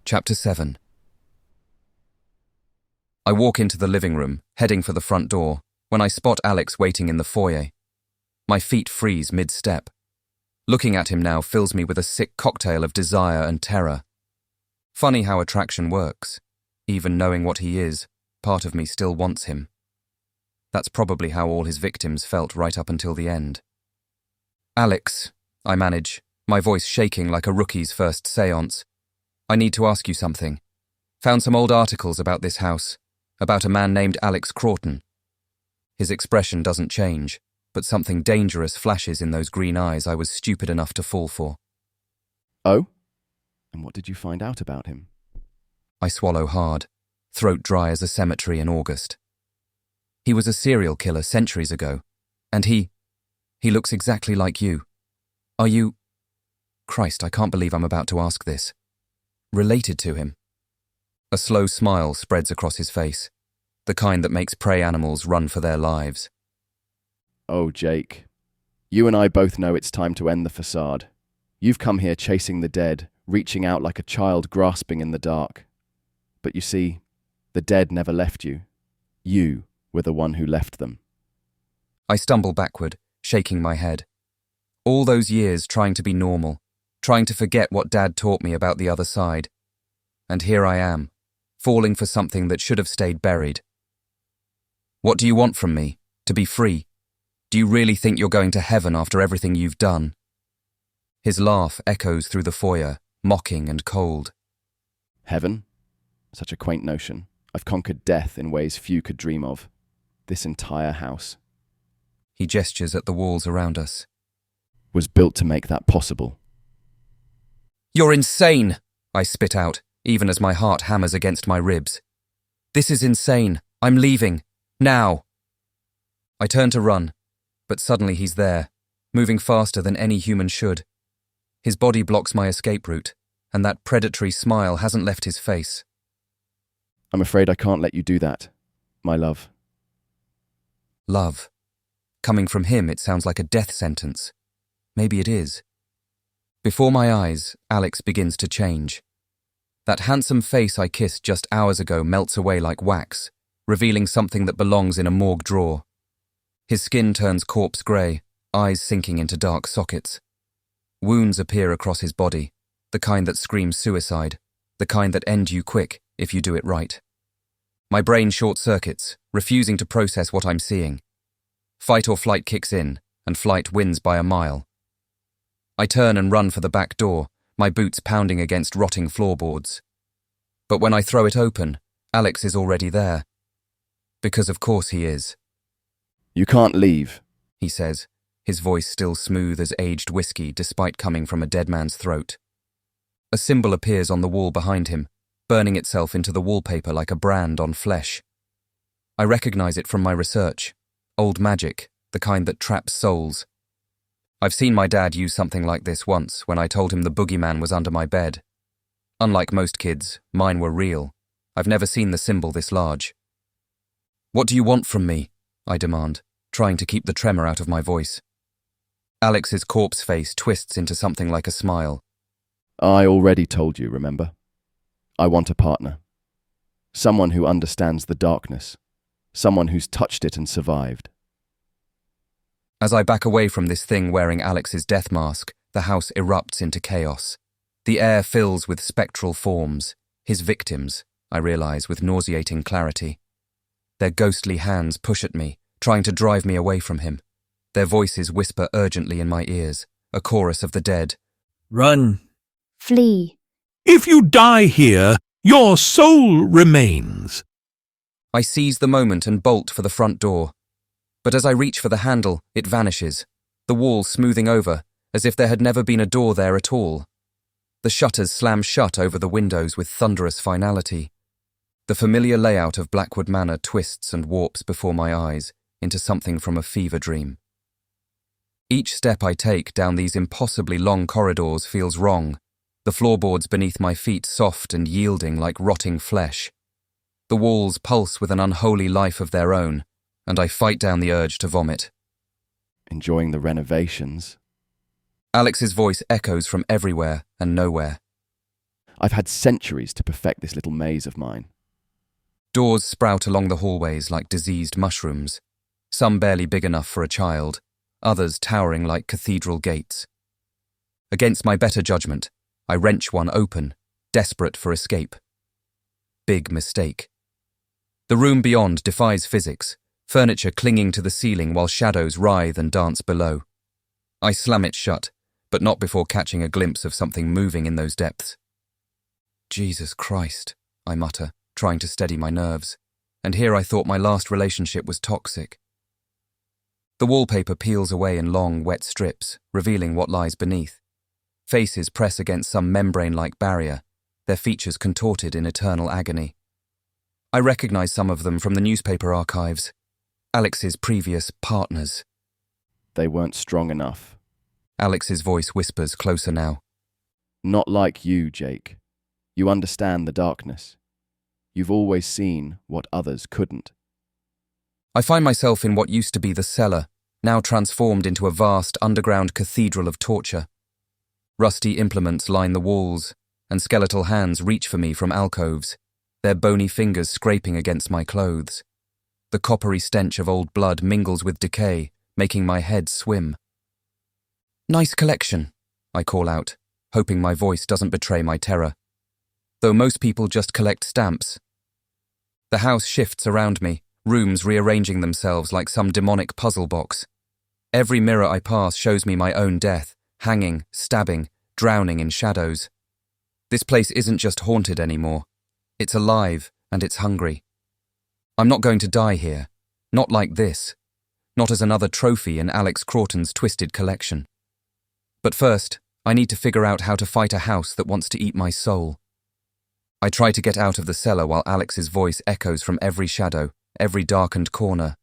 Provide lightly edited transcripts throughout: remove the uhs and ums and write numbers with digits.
Chapter 7. I walk into the living room, heading for the front door, when I spot Alex waiting in the foyer. My feet freeze mid-step. Looking at him now fills me with a sick cocktail of desire and terror. Funny how attraction works. Even knowing what he is, part of me still wants him. That's probably how all his victims felt right up until the end. Alex, I manage, my voice shaking like a rookie's first séance. I need to ask you something. Found some old articles about this house, about a man named Alex Crawton. His expression doesn't change, but something dangerous flashes in those green eyes I was stupid enough to fall for. Oh? And what did you find out about him? I swallow hard, throat dry as a cemetery in August. He was a serial killer centuries ago, and he looks exactly like you. Are you... Christ, I can't believe I'm about to ask this. Related to him? A slow smile spreads across his face, the kind that makes prey animals run for their lives. Oh, Jake. You and I both know it's time to end the facade. You've come here chasing the dead, reaching out like a child grasping in the dark. But you see, the dead never left you. You were the one who left them. I stumble backward, shaking my head. All those years trying to be normal, trying to forget what Dad taught me about the other side. And here I am, falling for something that should have stayed buried. What do you want from me? To be free? Do you really think you're going to heaven after everything you've done? His laugh echoes through the foyer, mocking and cold. Heaven? Such a quaint notion. I've conquered death in ways few could dream of. This entire house. He gestures at the walls around us. Was built to make that possible. You're insane, I spit out, even as my heart hammers against my ribs. This is insane. I'm leaving. Now. I turn to run, but suddenly he's there, moving faster than any human should. His body blocks my escape route, and that predatory smile hasn't left his face. I'm afraid I can't let you do that, my love. Love. Coming from him, it sounds like a death sentence. Maybe it is. Before my eyes, Alex begins to change. That handsome face I kissed just hours ago melts away like wax, revealing something that belongs in a morgue drawer. His skin turns corpse grey, eyes sinking into dark sockets. Wounds appear across his body, the kind that screams suicide, the kind that end you quick if you do it right. My brain short-circuits, refusing to process what I'm seeing. Fight or flight kicks in, and flight wins by a mile. I turn and run for the back door, my boots pounding against rotting floorboards. But when I throw it open, Alex is already there. Because of course he is. You can't leave, he says, his voice still smooth as aged whiskey despite coming from a dead man's throat. A symbol appears on the wall behind him, burning itself into the wallpaper like a brand on flesh. I recognize it from my research. Old magic, the kind that traps souls. I've seen my dad use something like this once when I told him the boogeyman was under my bed. Unlike most kids, mine were real. I've never seen the symbol this large. What do you want from me? I demand, trying to keep the tremor out of my voice. Alex's corpse face twists into something like a smile. I already told you, remember? I want a partner. Someone who understands the darkness. Someone who's touched it and survived. As I back away from this thing wearing Alex's death mask, the house erupts into chaos. The air fills with spectral forms, his victims, I realize with nauseating clarity. Their ghostly hands push at me, trying to drive me away from him. Their voices whisper urgently in my ears, a chorus of the dead. Run. Flee. If you die here, your soul remains. I seize the moment and bolt for the front door. But as I reach for the handle, it vanishes, the wall smoothing over, as if there had never been a door there at all. The shutters slam shut over the windows with thunderous finality. The familiar layout of Blackwood Manor twists and warps before my eyes into something from a fever dream. Each step I take down these impossibly long corridors feels wrong, the floorboards beneath my feet soft and yielding like rotting flesh. The walls pulse with an unholy life of their own, and I fight down the urge to vomit. Enjoying the renovations? Alex's voice echoes from everywhere and nowhere. I've had centuries to perfect this little maze of mine. Doors sprout along the hallways like diseased mushrooms, some barely big enough for a child, others towering like cathedral gates. Against my better judgment, I wrench one open, desperate for escape. Big mistake. The room beyond defies physics, furniture clinging to the ceiling while shadows writhe and dance below. I slam it shut, but not before catching a glimpse of something moving in those depths. Jesus Christ, I mutter, trying to steady my nerves, and here I thought my last relationship was toxic. The wallpaper peels away in long, wet strips, revealing what lies beneath. Faces press against some membrane-like barrier, their features contorted in eternal agony. I recognize some of them from the newspaper archives. Alex's previous partners. They weren't strong enough. Alex's voice whispers closer now. Not like you, Jake. You understand the darkness. You've always seen what others couldn't. I find myself in what used to be the cellar, now transformed into a vast underground cathedral of torture. Rusty implements line the walls, and skeletal hands reach for me from alcoves, their bony fingers scraping against my clothes. The coppery stench of old blood mingles with decay, making my head swim. Nice collection, I call out, hoping my voice doesn't betray my terror. Though most people just collect stamps. The house shifts around me, rooms rearranging themselves like some demonic puzzle box. Every mirror I pass shows me my own death, hanging, stabbing, drowning in shadows. This place isn't just haunted anymore. It's alive and it's hungry. I'm not going to die here. Not like this. Not as another trophy in Alex Crawton's twisted collection. But first, I need to figure out how to fight a house that wants to eat my soul. I try to get out of the cellar while Alex's voice echoes from every shadow, every darkened corner.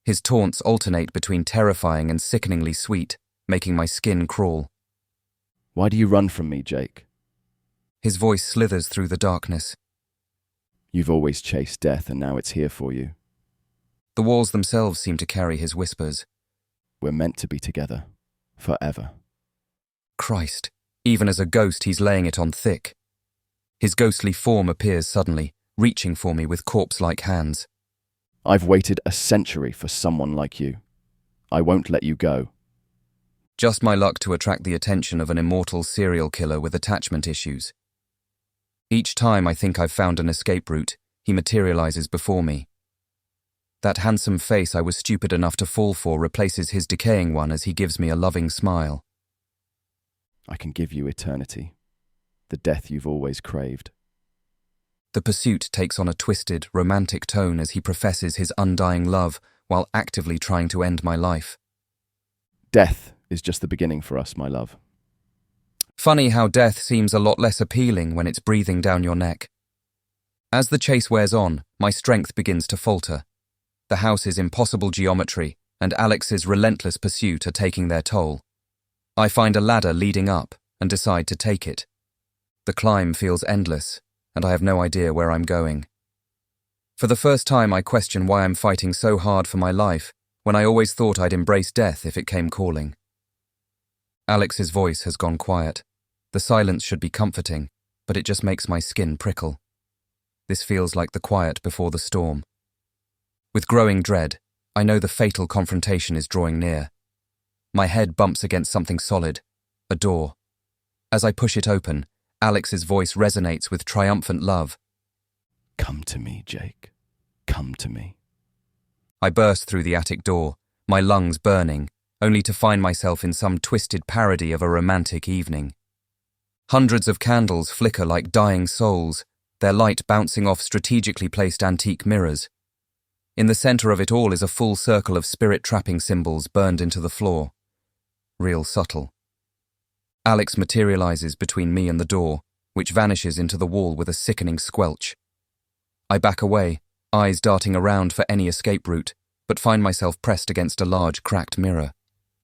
His taunts alternate between terrifying and sickeningly sweet, making my skin crawl. Why do you run from me, Jake? His voice slithers through the darkness. You've always chased death and now it's here for you. The walls themselves seem to carry his whispers. We're meant to be together. Forever. Christ, even as a ghost he's laying it on thick. His ghostly form appears suddenly, reaching for me with corpse-like hands. I've waited a century for someone like you. I won't let you go. Just my luck to attract the attention of an immortal serial killer with attachment issues. Each time I think I've found an escape route, he materializes before me. That handsome face I was stupid enough to fall for replaces his decaying one as he gives me a loving smile. I can give you eternity. The death you've always craved. The pursuit takes on a twisted, romantic tone as he professes his undying love while actively trying to end my life. Death is just the beginning for us, my love. Funny how death seems a lot less appealing when it's breathing down your neck. As the chase wears on, my strength begins to falter. The house's impossible geometry and Alex's relentless pursuit are taking their toll. I find a ladder leading up and decide to take it. The climb feels endless, and I have no idea where I'm going. For the first time, I question why I'm fighting so hard for my life when I always thought I'd embrace death if it came calling. Alex's voice has gone quiet. The silence should be comforting, but it just makes my skin prickle. This feels like the quiet before the storm. With growing dread, I know the fatal confrontation is drawing near. My head bumps against something solid, a door. As I push it open, Alex's voice resonates with triumphant love. Come to me, Jake. Come to me. I burst through the attic door, my lungs burning, only to find myself in some twisted parody of a romantic evening. Hundreds of candles flicker like dying souls, their light bouncing off strategically placed antique mirrors. In the center of it all is a full circle of spirit-trapping symbols burned into the floor. Real subtle. Alex materializes between me and the door, which vanishes into the wall with a sickening squelch. I back away, eyes darting around for any escape route, but find myself pressed against a large cracked mirror.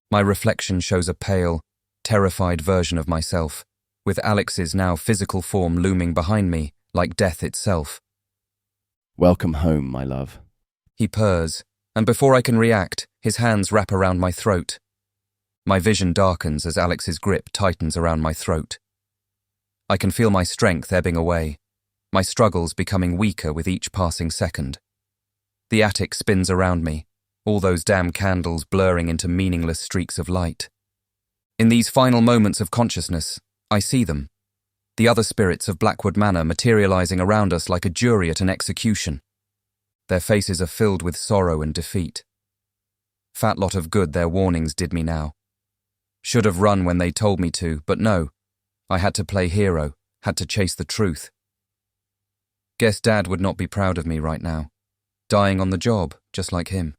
My reflection shows a pale, terrified version of myself, with Alex's now physical form looming behind me, like death itself. Welcome home, my love. He purrs, and before I can react, his hands wrap around my throat. My vision darkens as Alex's grip tightens around my throat. I can feel my strength ebbing away, my struggles becoming weaker with each passing second. The attic spins around me, all those damn candles blurring into meaningless streaks of light. In these final moments of consciousness, I see them, the other spirits of Blackwood Manor materializing around us like a jury at an execution. Their faces are filled with sorrow and defeat. Fat lot of good their warnings did me now. Should have run when they told me to, but no. I had to play hero, had to chase the truth. Guess Dad would not be proud of me right now, dying on the job, just like him.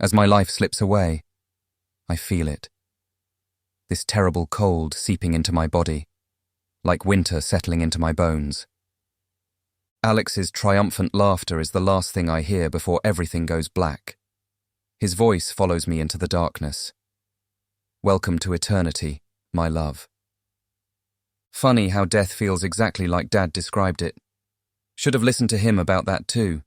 As my life slips away, I feel it. This terrible cold seeping into my body, like winter settling into my bones. Alex's triumphant laughter is the last thing I hear before everything goes black. His voice follows me into the darkness. Welcome to eternity, my love. Funny how death feels exactly like Dad described it. Should have listened to him about that too.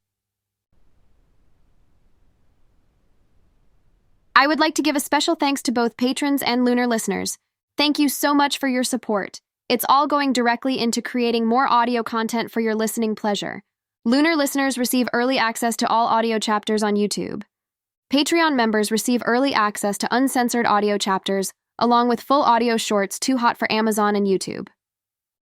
I would like to give a special thanks to both patrons and Lunar listeners. Thank you so much for your support. It's all going directly into creating more audio content for your listening pleasure. Lunar listeners receive early access to all audio chapters on YouTube. Patreon members receive early access to uncensored audio chapters, along with full audio shorts too hot for Amazon and YouTube.